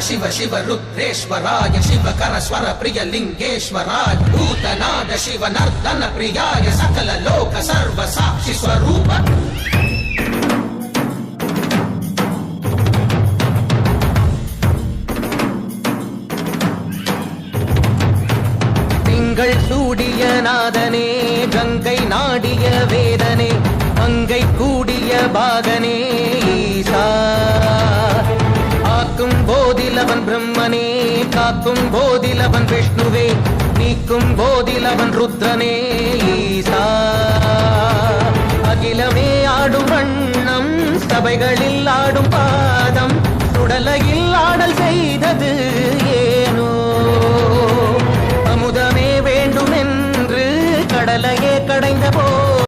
शिव शिव रुद्रेश्वराय शिवकर स्वर प्रिय लिंगेश्वराय भूतनाद शिव नर्दन प्रियाय सकल लोक सर्व साक्षि स्वरूप சூடிய நாதனே கங்கை நாடிய வேதனே அங்கை கூடிய பாகனே ஈசா ஆக்கும் போதிலவன் பிரம்மனே காக்கும் போதிலவன் விஷ்ணுவே நீக்கும் போதிலவன் ருத்ரனே ஈசா அகிலமே ஆடும் வண்ணம் சபைகளில் ஆடும் பாதம் சுடலையில் ஆடல் செய்தது ஏனோ அமுதமே வேண்டும் என்று கடலையே கடைந்த